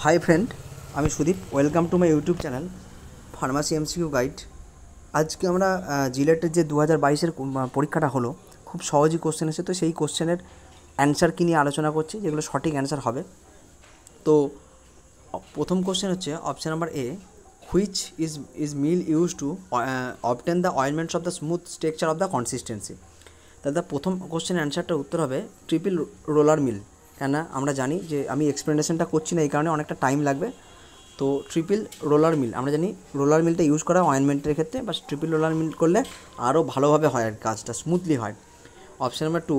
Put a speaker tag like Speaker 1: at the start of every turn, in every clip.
Speaker 1: Hi friend, আমি Sudip. Welcome to my YouTube channel pharmacy MCQ guide. আজকে আমরা জিলেটের যে 2022-এর পরীক্ষাটা হলো, খুব সহজই কোশ্চেন এসে, তো সেই কোশ্চেনের অ্যান্সার কী নিয়ে আলোচনা করছি, যেগুলো সঠিক অ্যান্সার হবে। তো প্রথম কোশ্চেন হচ্ছে option number A, which is mill use to obtain the ointments of the smooth structure of the consistency. তাহলে প্রথম কোশ্চেনের অ্যান্সারটার উত্তর হবে ট্রিপল রোলার মিল। কেন আমরা জানি যে আমি এক্সপ্লেনেশনটা করছি না, এই কারণে অনেকটা টাইম লাগবে। তো ট্রিপল রোলার মিল, আমরা জানি রোলার মিলটা ইউজ করা অয়েনমেন্টের ক্ষেত্রে, বা ট্রিপল রোলার মিল করলে আরও ভালোভাবে হয়, আর কাজটা স্মুথলি হয়। Option number two,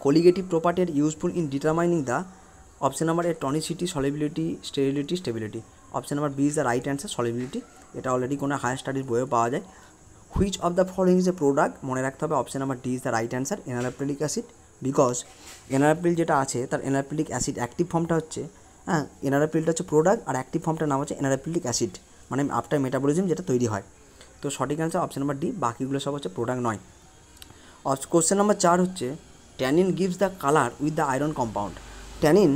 Speaker 1: colligative property are useful in determining the. Option number A, tonicity, solubility, sterility, stability. Option number B is the right answer, solubility. এটা অলরেডি কোনো হায়ার স্টাডির বইয়েও পাওয়া যায়। Which of the following is a product, মনে রাখতে হবে option number D is the right answer, enalaprilic acid. Because enalapril যেটা আছে তার এনারপ্রিলিক অ্যাসিড অ্যাক্টিভ ফর্মটা হচ্ছে, এনারপ্রিলটা হচ্ছে প্রোডাক্ট, আর অ্যাক্টিভ ফর্মটার নাম হচ্ছে এনারপ্রিলিক অ্যাসিড, মানে আফটার মেটাবলিজম যেটা তৈরি হয়। তো সঠিক অ্যান্সার অপশান নাম্বার ডি, বাকিগুলো সব হচ্ছে প্রোডাক্ট নয়। কোশ্চেন নাম্বার 4 হচ্ছে, tannin gives the colour with the iron compound. Tannin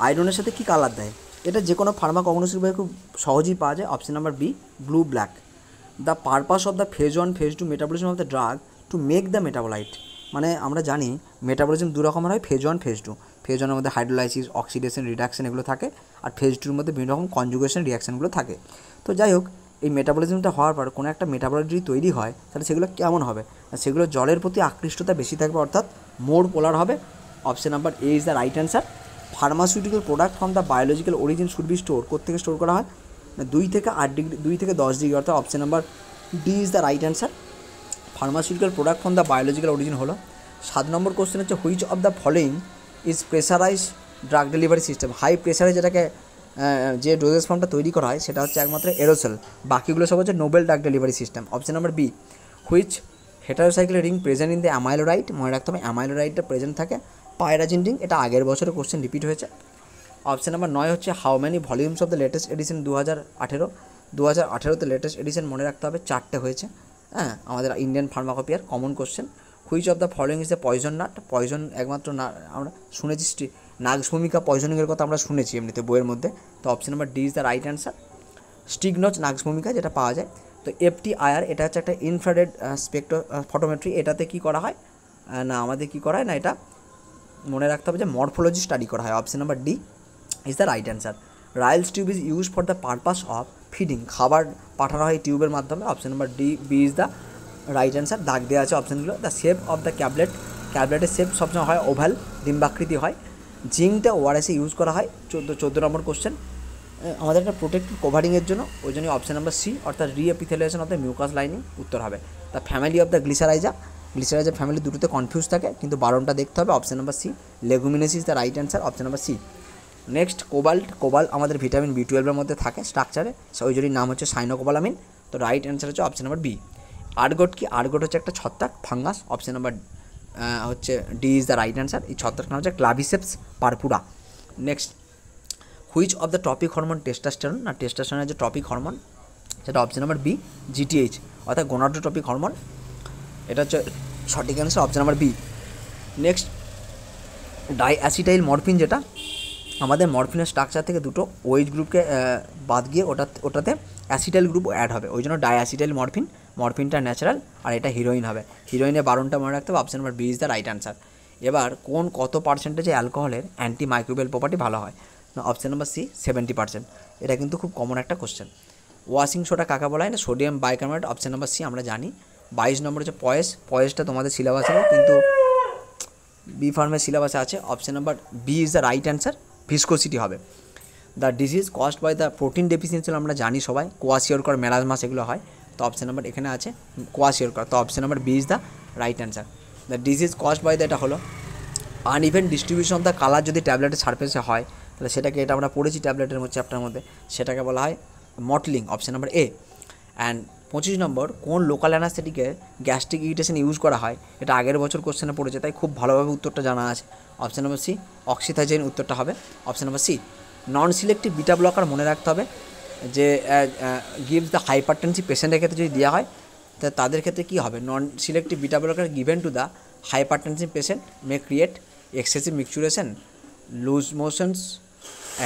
Speaker 1: আয়রনের সাথে কী কালার দেয়? এটা যে কোনো ফার্মাকগনোসির বইয়ে খুব সহজেই পাওয়া যায়। Option number B, blue black. The purpose of the phase 1 phase 2 metabolism of the drug to make the metabolite. মানে আমরা জানি মেটাবলিজম দু রকমের হয়, ফেজ 1 ফেজ 2। ফেজ 1-এর মধ্যে হাইড্রোলাইসিস, অক্সিডেশন, রিডাকশন এগুলো থাকে, আর ফেজ 2-র মধ্যে বিভিন্ন রকম কনজুগেশন রিয়াকশানগুলো থাকে। তো যাই হোক, এই মেটাবলিজমটা হওয়ার পর কোনো একটা মেটাবোলাইট যদি তৈরি হয়, তাহলে সেগুলো কেমন হবে? সেগুলো জলের প্রতি আকৃষ্টতা বেশি থাকবে, অর্থাৎ মোর পোলার হবে। Option number A is the right answer. Pharmaceutical product from the biological origin should be store, কোত্থেকে স্টোর করা হয়? 2 থেকে 8 ডিগ্রি, 2 থেকে 10 ডিগ্রি, অর্থাৎ option number D is the right answer. Pharmaceutical product from the biological origin হলো। 7 number question হচ্ছে, which of the following is pressurize drug delivery system. High প্রেসারে যেটাকে যে ডোজেস ফর্মটা তৈরি করা হয় সেটা হচ্ছে একমাত্র এরোসেল, বাকিগুলো সব হচ্ছে novel drug delivery system. Option number B, which heterocycle ring present in the amiloride. মনে রাখতে হবে অ্যামাইলোরাইটটা প্রেজেন্ট থাকে। পাইরাজিন রিং, এটা আগের বছরে কোশ্চেন রিপিট হয়েছে। অপশান নাম্বার 9 হচ্ছে, how many volumes of the latest edition 2018। 2018-তে লেটেস্ট এডিশন মনে রাখতে হবে 4টে হয়েছে। আমাদের ইন্ডিয়ান ফার্মাকপিয়ার common question. Which of the following is the poison nut. Poison একমাত্র না, আমরা শুনেছি নাগভূমিকা পয়জনিংয়ের কথা আমরা শুনেছি এমনিতে বইয়ের মধ্যে। তো option number D is the right answer, স্টিগনচ নাগভূমিকা যেটা পাওয়া যায়। তো FTIR এটা হচ্ছে একটা ইনফ্রারেড স্পেকট্রো ফটোমেট্রি। এটাতে কী করা হয় না, আমাদের কী করা হয় না, এটা মনে রাখতে হবে যে মরফোলজি স্টাডি করা হয়। Option number D is the right answer. Ryle's tube is use for the purpose of feeding, খাবার পাঠানো হয় টিউবের মাধ্যমে। Option number B is the right answer. দাগ দেওয়া আছে অপশানগুলো। The shape of the caplet, ক্যাবলেটের শেপ সবসময় হয় ওভাল, ডিম্বাকৃতি হয়। জিঙ্কটা ওআরএসে ইউজ করা হয়। 14 নম্বর কোশ্চেন, আমাদের একটা প্রোটেক্টিভ কভারিংয়ের জন্য, ওই জন্য অপশান নাম্বার সি, অর্থাৎ re-epithelialisation of the mucous lining উত্তর হবে। The family of the Glycyrrhiza, গ্লিসারাইজার ফ্যামিলি দুটোতে কনফিউজ থাকে, কিন্তু বারণটা দেখতে হবে। Option number C, Leguminosae the right answer, option number C. Next, cobalt আমাদের ভিটামিন B12-এর মধ্যে থাকে স্ট্রাকচারে, ওই জন্যই নাম হচ্ছে সাইনোকোবালামিন। তো রাইট অ্যান্সার হচ্ছে অপশান নাম্বার বি। আর্গট কি? আর্গট হচ্ছে একটা ছত্রাক, ফাঙ্গাস। অপশান নাম্বার হচ্ছে D is the right answer. এই ছত্রাক নাম হচ্ছে Claviceps purpurea. Next, which of the tropic hormone testosterone, না টেস্টোস্টেরনের যে টপিক হরমোন সেটা অপশান নাম্বার বি, GTH, অর্থাৎ গোনাডোট্রপিক হরমোন। এটা হচ্ছে সঠিক answer, option number B. Next, diacetyl morphine, যেটা আমাদের মরফিনের স্ট্রাকচার থেকে দুটো ওয়েজ গ্রুপকে বাদ গিয়ে ওটাতে অ্যাসিটাইল গ্রুপ অ্যাড হবে, ওই জন্য ডাইঅ্যাসিটাইল মরফিন। মরফিনটা ন্যাচারাল, আর এটা হিরোইন হবে। হিরোইনের বারণটা মনে রাখতে হবে। Option number B is the right answer. এবার কত পার্সেন্টেজে অ্যালকোহলের অ্যান্টি মাইক্রোবিয়াল প্রপার্টি ভালো হয়? না, অপশান নাম্বার সি, 70%। এটা কিন্তু খুব কমন একটা কোশ্চেন। ওয়াশিং সোডা কাকা বলা হয়? না, sodium bicarbonate. Option number C আমরা জানি। 22 নম্বর হচ্ছে পয়েসটা তোমাদের সিলেবাসে নেই, কিন্তু বি ফার্মের সিলেবাসে আছে। Option number B is the right answer, viscosity হবে। The disease caused by the protein deficiency আমরা জানি সবাই, কোয়াশিওরকর, মেলাজমা, সেগুলো হয়। তো অপশান নাম্বার এখানে আছে কোয়াশিওরকর। তো option number B is the right answer. The disease caused by the, এটা হলো uneven distribution of the colour. যদি ট্যাবলেটের সারফেসে হয়, তাহলে সেটাকে, এটা আমরা পড়েছি ট্যাবলেটের চ্যাপ্টারের মধ্যে, সেটাকে বলা হয় mottling. Option number A. And 25 number, কোন লোকাল অ্যানাস্থেটিকে গ্যাস্ট্রিক ইরিটেশন ইউজ করা হয়? এটা আগের বছর কোশ্চেনে পড়েছে, তাই খুব ভালোভাবে উত্তরটা জানা আছে। অপশান নাম্বার সি, অক্সিথাইজিন উত্তরটা হবে। Option number C. Non selective beta blocker মনে রাখতে হবে যে গিভস দ্য হাইপারটেনসিভ পেশেন্টের ক্ষেত্রে যদি দেওয়া হয়, তাদের ক্ষেত্রে কী হবে? Non selective beta blocker given to the hypertensive patient may create excessive micturition, loose motions,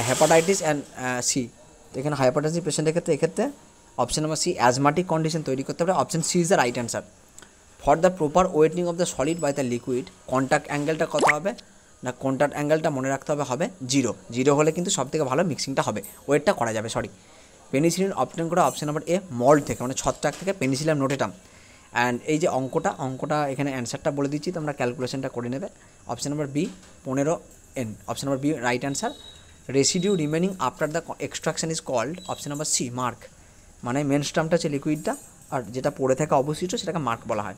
Speaker 1: hepatitis and C. তো এখানে হাইপারটেনসিভ পেশেন্টের ক্ষেত্রে এক্ষেত্রে option number C asthmatic condition তৈরি করতে পারে। Option C is the right answer. For the proper wetting of the solid by the liquid contact অ্যাঙ্গেলটা কত হবে না, কন্ট্যাক্ট অ্যাঙ্গেলটা মনে রাখতে হবে 0। 0 হলে কিন্তু সবথেকে ভালো মিক্সিংটা হবে, ওয়েটটা করা যাবে। পেনিসিলিন অবটেন করা অপশন নাম্বার এ মল্ট থেকে, মানে ছত্রাক থেকে পেনিসিলিয়াম নোটেটাম। অ্যান্ড এই যে অঙ্কটা এখানে অ্যান্সারটা বলে দিচ্ছি, তোমরা ক্যালকুলেশনটা করে নেবে। Option number B 15N, option number B right answer. Residue remaining after the extraction is called option number C mark, মানে মেন স্টামটা হচ্ছে লিকুইডটা আর যেটা পড়ে থাকা অবশিষ্ট সেটাকে মার্ক বলা হয়।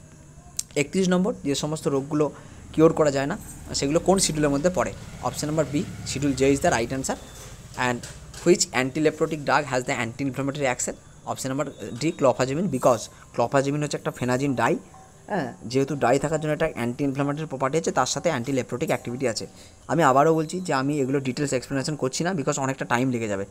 Speaker 1: 31 নম্বর, যে সমস্ত রোগগুলো কিওর করা যায় না সেগুলো কোন শিডিউলের মধ্যে পড়ে? Option number B schedule J is the right answer. And which antileprotic drug has the anti inflammatory action? Option number D clofazimine, because clofazimine হচ্ছে একটা ফেনাজিন ডাই। হ্যাঁ, যেহেতু ডাই থাকার জন্য একটা অ্যান্টি ইনফ্লামেটরি প্রপার্টি আছে, তার সাথে অ্যান্টিলেপ্টোটিক অ্যাক্টিভিটি আছে। আমি আবারও বলছি যে আমি এগুলো ডিটেলস এক্সপ্লেনেশন করছি না, বিকজ অনেকটা টাইম লেগে যাবে।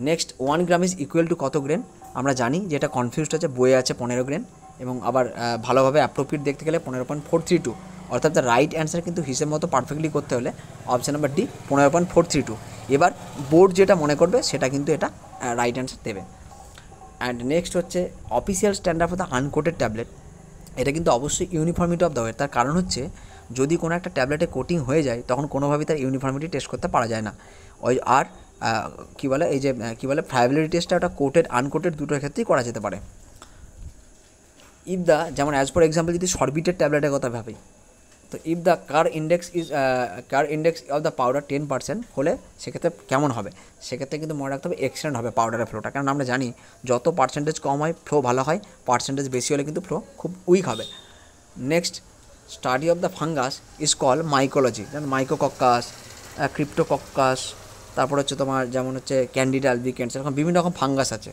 Speaker 1: Next 1 gram is equal to কত গ্রেন? আমরা জানি যে এটা কনফিউজড আছে, বইয়ে আছে 15 গ্রেন, এবং আবার ভালোভাবে অ্যাপ্রোপ্রিয়েট দেখতে গেলে 15.432, অর্থাৎ দ্য রাইট অ্যান্সার কিন্তু হিসেব মতো পারফেক্টলি করতে হলে অপশন নাম্বার ডি 15.432। এবার বোর্ড যেটা মনে করবে সেটা কিন্তু এটা রাইট অ্যান্সার দেবে। অ্যান্ড নেক্সট হচ্ছে official standard for the uncoated tablet. এটা কিন্তু অবশ্যই ইউনিফর্মিটি অফ দ্য ওয়েট। তার কারণ হচ্ছে যদি কোনো একটা ট্যাবলেটে কোটিং হয়ে যায় তখন কোনোভাবেই তার ইউনিফর্মিটি টেস্ট করতে পারা যায় না। ওই আর কী বলে, এই যে কী বলে ফ্রাইবিলিটি টেস্টটা, ওটা কোটেড আনকোটেড দুটোর ক্ষেত্রেই করা যেতে পারে। ইফ দ্য, যেমন অ্যাজ ফর এক্সাম্পল যদি সরবিটের ট্যাবলেটের কথা ভাবি, তো if the car index of the powder 10% হলে সেক্ষেত্রে কেমন হবে? সেক্ষেত্রে কিন্তু মনে রাখতে হবে এক্সটেন্ড হবে পাউডারের ফ্লোটা, কারণ আমরা জানি যত পার্সেন্টেজ কম হয় ফ্লো ভালো হয়, পার্সেন্টেজ বেশি হলে কিন্তু ফ্লো খুব উইক হবে। Next study of the fungus is call mycology, যেমন মাইকোকক্কাস, ক্রিপ্টোকক্কাস, তারপর হচ্ছে তোমার যেমন হচ্ছে ক্যান্ডিডা আলবিকেন্স, এরকম বিভিন্ন রকম ফাঙ্গাস আছে।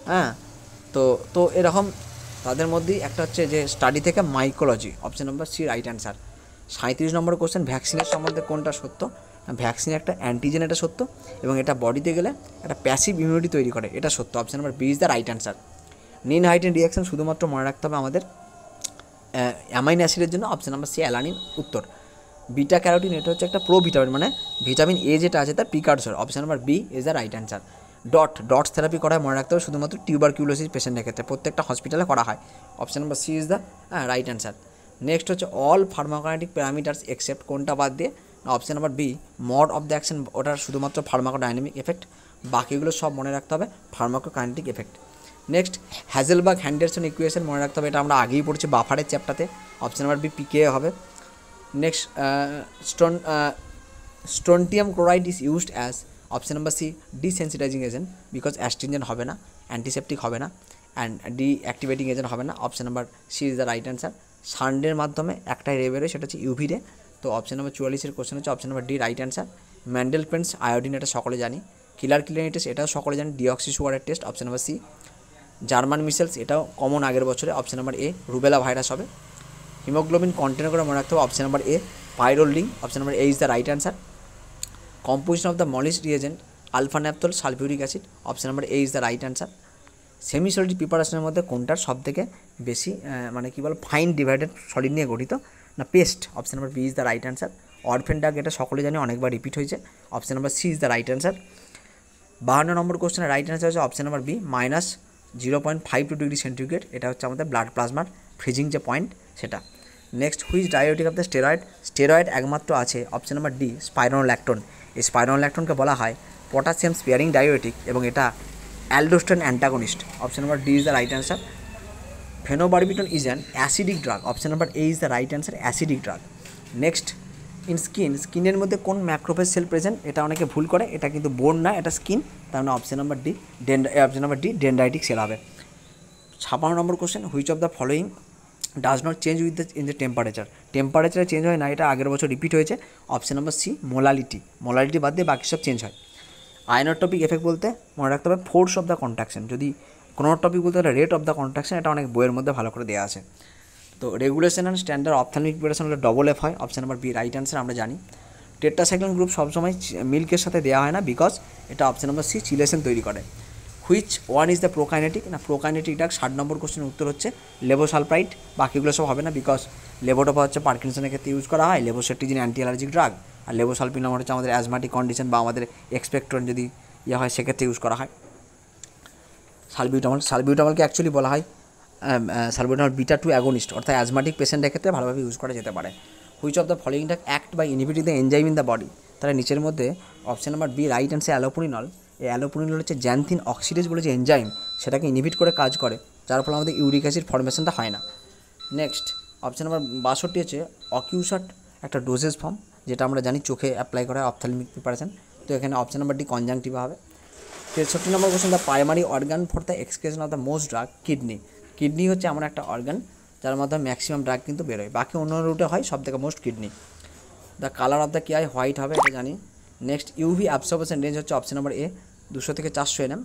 Speaker 1: হ্যাঁ, তো এরকম তাদের মধ্যেই একটা হচ্ছে যে স্টাডি থেকে mycology, option number C right answer. 37 number question, ভ্যাকসিনের সম্বন্ধে কোনটা সত্য? ভ্যাকসিন একটা অ্যান্টিজেন, এটা সত্য, এবং এটা বডিতে গেলে একটা প্যাসিভ ইমিউনিটি তৈরি করে, এটা সত্য। Option number B is the right answer. Ninhydrin reaction শুধুমাত্র মনে রাখতে হবে আমাদের অ্যামাইনো অ্যাসিডের জন্য, অপশন নাম্বার সি অ্যালানিন উত্তর। বিটা ক্যারোটিন এটা হচ্ছে একটা প্রোভিটামিন, মানে ভিটামিন এ যেটা আছে তার precursor, option number B is the right answer. DOTS therapy করা হয় মনে রাখতে হবে শুধুমাত্র টিউবারকিউলোসিস পেশেন্টের ক্ষেত্রে, প্রত্যেকটা হসপিটালে করা হয়, option number C is the right answer. Next হচ্ছে অল ফার্মাকোকাইনেটিক প্যারামিটার্স এক্সেপ্ট কোনটা বাদ দিয়ে? Option number B mode of the action, ওটা শুধুমাত্র ফার্মাকোডাইনামিক এফেক্ট, বাকিগুলো সব মনে রাখতে হবে pharmacokinetic effect. Next Hasselbalch Henderson equation মনে রাখতে হবে, এটা আমরা আগেই পড়ছি বাফারের চ্যাপ্টারতে, অপশন নাম্বার বি পিকে হবে। Next strontium chloride is used as, option number C desensitising agent, because astringent হবে না, অ্যান্টিসেপটিক হবে না, অ্যান্ড ডিঅ্যাক্টিভেটিং এজেন্ট হবে না, option number C is the right answer. সানডের মাধ্যমে একটাই রে বেরোয়, সেটা হচ্ছে ইউভি রে, তো অপশন নাম্বার 44 কোশ্চেন হচ্ছে option number D right answer. Mandl paints iodine, এটা সকলে জানি। কিলার কিলানি টেস্ট, এটাও সকলে জানি, ডিঅক্সি সুগারের test, option number C. German measles, এটাও কমন আগের বছরে, option number A. Rubella virus হবে। হিমোগ্লোবিন কন্টেন করে মনে রাখতে হবে, option number A. Pyrrole ring, option number A is the right answer. Composition of the Molisch reagent alpha naphthol sulphuric acid, option number A is the right answer. Semi solid প্রিপারেশনের মধ্যে কোনটার সব থেকে বেশি মানে কী বল ফাইন ডিভাইডেড সলিড নিয়ে গঠিত? না paste, option number B is the right answer. Orphan drug, এটা সকলে জানি, অনেকবার রিপিট হয়েছে, option number C is the right answer. 52 number কোশ্চেনের রাইট অ্যান্সার হচ্ছে option number B -0.52 degree centigrade, এটা হচ্ছে আমাদের ব্লাড প্লাজমার ফ্রিজিং যে পয়েন্ট সেটা। Next which diuretic of the steroid একমাত্র আছে, অপশন নাম্বার ডি স্পাইরোনোল্যাকটোন। এই স্পাইরোনোল্যাকটোনকে বলা হয় পটাশিয়াম স্পিয়ারিং ডায়োটিক, এবং এটা aldosterone antagonist, option number D is the right answer. ফেনোবারবিটন is an acidic drug, option number A is the right answer, acidic drug. Next in স্কিনের মধ্যে কোন ম্যাক্রোফেজ সেল প্রেজেন্ট? এটা অনেকে ভুল করে, এটা কিন্তু বোন না, এটা স্কিন, তার মানে option number D dendritic cell হবে। 56 number question, which of the following does not change with the টেম্পারেচারে চেঞ্জ হয় না, এটা আগের বছর রিপিট হয়েছে, অপশন নাম্বার সি মোলালিটি বাদ দিয়ে বাকি সব চেঞ্জ হয়। আইনোট্রপিক এফেক্ট বলতে মনে রাখতে হবে ফোর্স অফ দ্য কন্ট্রাকশন, যদি ক্রোনোট্রপিক বলতে হলে রেট অফ দ্য কন্ট্রাকশন, এটা অনেক বইয়ের মধ্যে ভালো করে দেওয়া আছে। তো regulation and standard ophthalmic preparation হলে ডবল এফ হয়, option number B right answer আমরা জানি। টেট্রাসাইক্লিন গ্রুপ সবসময় মিল্কের সাথে দেওয়া হয় না, বিকজ এটা অপশন নাম্বার সি চিলেশন তৈরি করে। Which one is the prokinetic? না প্রোকাইনেটিক ড্রাগ 60 নম্বর কোশ্চেনের উত্তর হচ্ছে লেবোসালপ্রাইড, বাকিগুলো সব হবে না, বিকজ লেবোটোপা হচ্ছে পার্কিনসনের ক্ষেত্রে ইউজ করা হয়, লেবোসেট্রিজিন অ্যান্টি অ্যালার্জিক ড্রাগ, আর লেবোসালপিনামল হচ্ছে আমাদের অ্যাজমাটিক কন্ডিশন বা আমাদের এক্সপেক্টরেন্ট যদি ইয়ে হয় সেক্ষেত্রে ইউজ করা হয়। সালবিউটামলকে অ্যাকচুয়ালি বলা হয় সালবিউটামল বিটা 2 অ্যাগোনিস্ট, অর্থাৎ অ্যাজমাটিক পেশেন্টের ক্ষেত্রে ভালোভাবে ইউজ করা যেতে পারে। Which of the following drug act by inhibiting the enzyme in the body? তাহলে নিচের মধ্যে option number B right answer allopurinol. এই অ্যালোপুরিনল হচ্ছে জ্যানথিন অক্সিডেজ বলে যে এনজাইম, সেটাকে ইনহিবিট করে কাজ করে, যার ফলে আমাদের ইউরিক অ্যাসিড ফর্মেশনটা হয় না। নেক্সট অপশন নাম্বার 62 হচ্ছে অকিউসাট, একটা ডোজেস ফর্ম, যেটা আমরা জানি চোখে অ্যাপ্লাই করা হয় অপথ্যালমিক প্রিপারেশন। তো এখানে অপশন নাম্বার ডি কনজাংটিভা হবে। 63 number question, the primary organ for the excretion of the most drug? Kidney. Kidney হচ্ছে এমন একটা অর্গান যার মাধ্যমে ম্যাক্সিমাম ড্রাগ কিন্তু বেরোয়, বাকি অন্য রুটে হয়, সব থেকে most kidney. The colour of the কি হয়? হোয়াইট হবে, এটা জানি। নেক্সট ইউভি অ্যাবসর্বেশন রেঞ্জ হচ্ছে অপশন নাম্বার এ 200 থেকে 400 nm।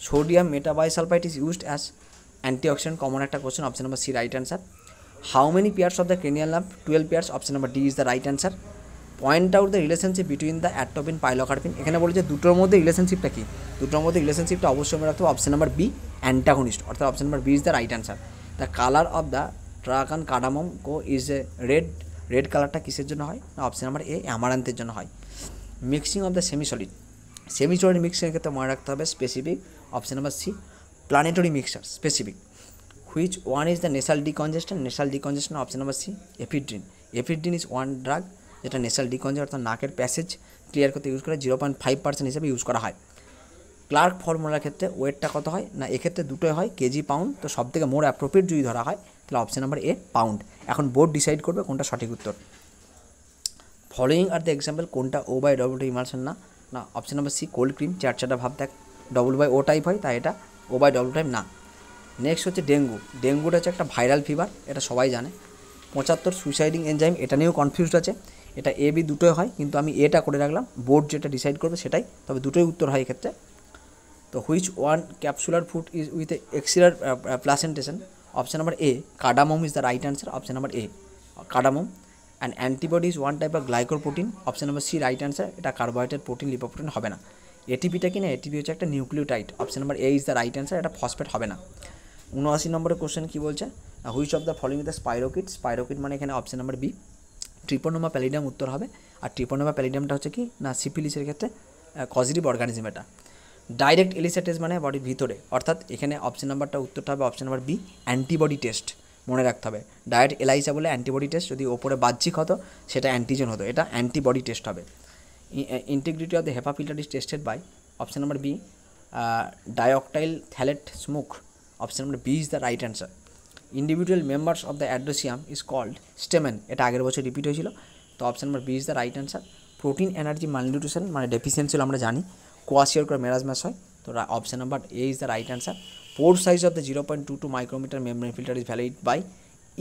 Speaker 1: Sodium metabisulphite is used as antioxidant, common একটা question, option number C right answer. How many pairs of the cranial nerve? 12 pairs, option number D is the right answer. Point out the relationship between the atropine pilocarpine. এখানে বলেছে দুটোর মধ্যে রিলেশনশিপটা কি? দুটোর মধ্যে রিলেশনশিপটা অবশ্যই মনে রাখতে হবে অপশন নাম্বার বি অ্যান্টাগনিস্ট, অর্থাৎ option number B is the right answer. The colour of the ট্রাকান cardamom co is a red. Red কালারটা কিসের জন্য হয়? না অপশন নাম্বার এ অ্যামারান্থের জন্য হয়। Mixing of the semi solid মিক্সিংয়ের ক্ষেত্রে মনে রাখতে হবে specific, option number C planetary mixture specific. Which one is the nasal decongestant? Option number C ephedrine. Ephedrine is one drug যেটা নেসাল ডিকনজেস্ট অর্থাৎ নাকের প্যাসেজ ক্লিয়ার করতে ইউজ করে, 0.5% হিসেবে ইউজ করা হয়। ক্লার্ক ফর্মুলার ক্ষেত্রে ওয়েটটা কত হয়? না এক্ষেত্রে দুটোই হয়, কেজি পাউন্ড। তো সব থেকে মোর অ্যাপ্রোপ্রিয়েট যদি ধরা হয় তাহলে অপশন নাম্বার এ পাউন্ড। এখন বোর্ড ডিসাইড করবে কোনটা সঠিক উত্তর। ফলোয়িং আর দ্য এক্সাম্পল, কোনটা ও বাই ডব্লিউ ইমালশন না? না option number C cold cream, চারটা ভাব দেখ ডব্লিউ বাই ও টাইপ হয়, তাই এটা ও বাই ডব্লিউ টাইপ না। নেক্সট হচ্ছে ডেঙ্গু। ডেঙ্গুটা হচ্ছে একটা ভাইরাল ফিভার, এটা সবাই জানে। 75 সুইসাইডিং এনজাইম, এটা নিয়েও কনফিউজড আছে। এটা এ বি দুটোই হয়, কিন্তু আমি এটা করে রাখলাম, বোর্ড যেটা ডিসাইড করবে সেটাই, তবে দুটোই উত্তর হয় এক্ষেত্রে। তো which one capsular food is with axile placentation? Option number A cardamom is the right answer, option number A cardamom. And antibody is one type of glycoprotein, option number C right answer. এটা carbohydrate, protein, lipoprotein হবে না। এটিপিটা কি না? ATP হচ্ছে একটা nucleotide, option number A is the right answer. এটা phosphate হবে না। 79 নম্বরের কোশ্চেন কী বলছে? Which of the following the স্পাইরোকিড? স্পাইরোকিড মানে এখানে অপশন নাম্বার বি ট্রিপোনোমা প্যালিডিয়াম উত্তর হবে। আর ট্রিপোনোমা প্যালিডিয়ামটা হচ্ছে কি না সিফিলিসের ক্ষেত্রে কজিটিভ অর্গানিজম। এটা ডাইরেক্ট এলিসা টেস্ট মানে বডির ভিতরে, অর্থাৎ এখানে অপশন নাম্বারটা উত্তরটা হবে option number B antibody test. মনে রাখতে হবে ডাইরেক্ট এলাইসা বলে অ্যান্টিবডি টেস্ট, যদি ওপরে বাহ্যিক হতো সেটা অ্যান্টিজেন হতো, এটা অ্যান্টিবডি টেস্ট হবে। Integrity of the HEPA filter is tested by, option number B dioctyl phthalate smoke, option number B is the right answer. Individual members of the androecium is called stamen, এটা আগের বছর repeat হয়েছিল, তো option number B is the right অ্যান্সার। Protein energy malnutrition মানে deficiency আমরা জানি, kwashiorkor করে মেরাজমাস হয়, তো option number A is the right answer. Pore size of the 0.22 micrometre membrane filter is valid by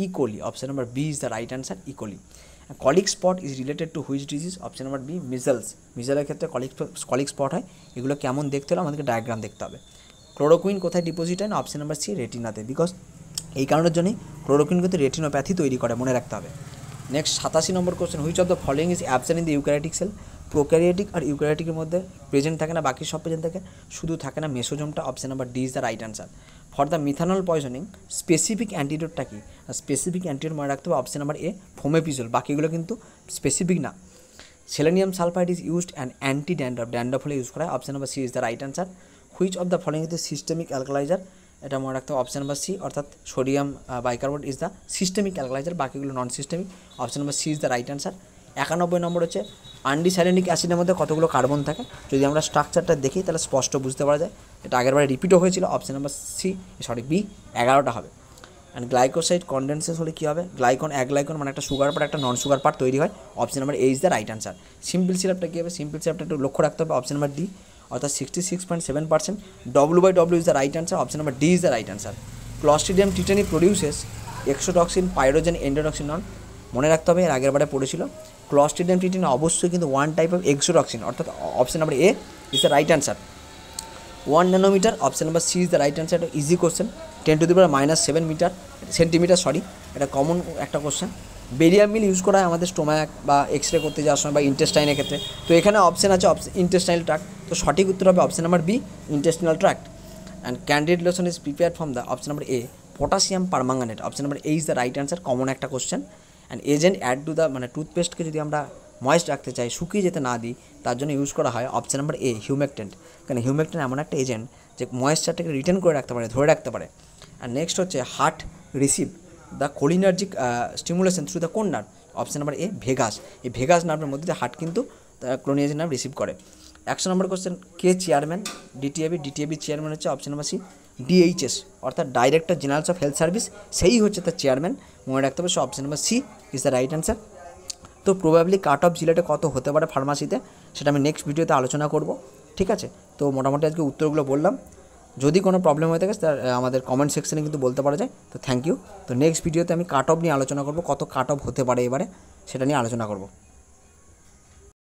Speaker 1: E coli, option number B is the right answer E coli. Koplik spot is related to which disease? Option number B measles. মিজলের ক্ষেত্রে Koplik spot হয়, এগুলো কেমন দেখতে হলে আমাদেরকে diagram দেখতে হবে। ক্লোরোকুইন কোথায় ডিপোজিট হয়? না অপশন নাম্বার সি রেটিনাতে, বিকজ এই কারণের জন্যই ক্লোরোকুইন কিন্তু রেটিনোপ্যাথি তৈরি করে, মনে রাখতে হবে। নেক্সট 87 নম্বর question, which of the following is absent in the eukaryotic cell? Prokaryotic আর ইউক্যারিওটিকের মধ্যে প্রেজেন্ট থাকে না, বাকি সব প্রেজেন্ট থাকে, শুধু থাকে না মেসোজোমটা, option number D is the right answer. For the methanol poisoning specific অ্যান্টিডোটটা কি? স্পেসিফিক অ্যান্টিডোট মনে রাখতে হবে অপশন নাম্বার এ ফোমেপিজোল, বাকিগুলো কিন্তু স্পেসিফিক না। Selenium sulphide is used and anti dandruff, dandruff হলে ইউজ করা হয়, option number C is the right answer. Which of the following is the systemic alkaliser? এটা মনে রাখতে হবে অপশন নাম্বার সি, অর্থাৎ sodium bicarbonate is the systemic alkaliser, বাকিগুলো non systemic, option number C is the right answer. 91 নম্বর হচ্ছে undecylenic অ্যাসিডের মধ্যে কতগুলো কার্বন থাকে? যদি আমরা স্ট্রাকচারটা দেখি তাহলে স্পষ্ট বুঝতে পারা যায়, এটা আগেরবারে রিপিটও হয়েছিল, অপশন নাম্বার সি বি 11টা হবে। অ্যান্ড গ্লাইকোসাইড কনডেন্সেস হলে কী হবে? গ্লাইকন অ্যাগ্লাইকন মানে একটা সুগার পার্ট একটা নন সুগার পার্ট তৈরি হয়, option number A is the right answer. Simple সিরাপটা কী হবে? সিম্পল সিরাপটা একটু লক্ষ্য রাখতে হবে, অপশন নাম্বার ডি, অর্থাৎ 66.7%। W is the right answer, option number D is the right answer. Clostridium tetani produces exotoxin pyrogen endotoxin none, মনে রাখতে হবে, এর আগের বারে পড়েছিল। ক্লস্ট্রিডিয়াম টিটানি অবশ্যই কিন্তু ওয়ান টাইপ অফ এক্সোটক্সিন, অর্থাৎ option number A is the right answer. 1 nanometer, option number C is the right answer. এটা ইজি কোশ্চেন, 10⁻⁷ সেন্টিমিটার, এটা কমন একটা কোশ্চেন। বেরিয়াম মিল ইউজ করা হয় আমাদের স্টোম্যাক বা এক্স রে করতে যাওয়ার সময় বা ইন্টেস্টাইনের ক্ষেত্রে, তো এখানে অপশন আছে ইন্টেস্টাইনাল ট্র্যাক্ট, তো সঠিক উত্তর হবে option number B intestinal tract. And candid lotion is prepare from the, option number A potassium permanganate, option number A is the right answer, common একটা question. And agent add to the মানে টুথপেস্টকে যদি আমরা moist রাখতে চাই, শুকিয়ে যেতে না দিই, তার জন্য ইউজ করা হয় অপশান নাম্বার এ হিউমেকটেন্ট। কারণ হিউমেকটেন্ট এমন একটা এজেন্ট যে ময়েশ্চারটাকে রিটেন করে রাখতে পারে, ধরে রাখতে পারে। আর নেক্সট হচ্ছে heart receive the cholinergic stimulation through the কোন nerve, option number A vagus. এই ভেগাস নার্ভের মধ্যে দিয়ে হার্ট কিন্তু ক্লোনিয়াজিক নার্ভ রিসিভ করে। 100 নম্বর কোশ্চেন, কে চেয়ারম্যান ডিটিএবি চেয়ারম্যান হচ্ছে অপশান নাম্বার সি ডিএইচএস, অর্থাৎ director generals of health service, সেই হচ্ছে তার চেয়ারম্যান, মনে রাখতে হবে। So option number C is the right answer. তো প্রবাবলি কাট অফ জিলেটে কত হতে পারে ফার্মাসিতে, সেটা আমি নেক্সট ভিডিওতে আলোচনা করব, ঠিক আছে। তো মোটামুটি আজকে উত্তরগুলো বললাম। যদি কোনো প্রবলেম হয়ে থাকে তার আমাদের কমেন্ট সেকশনে কিন্তু বলতে পারা যায়। তো থ্যাংক ইউ। তো নেক্সট ভিডিওতে আমি কাট অফ নিয়ে আলোচনা করব, কত কাট অফ হতে পারে এবারে, সেটা নিয়ে আলোচনা করব।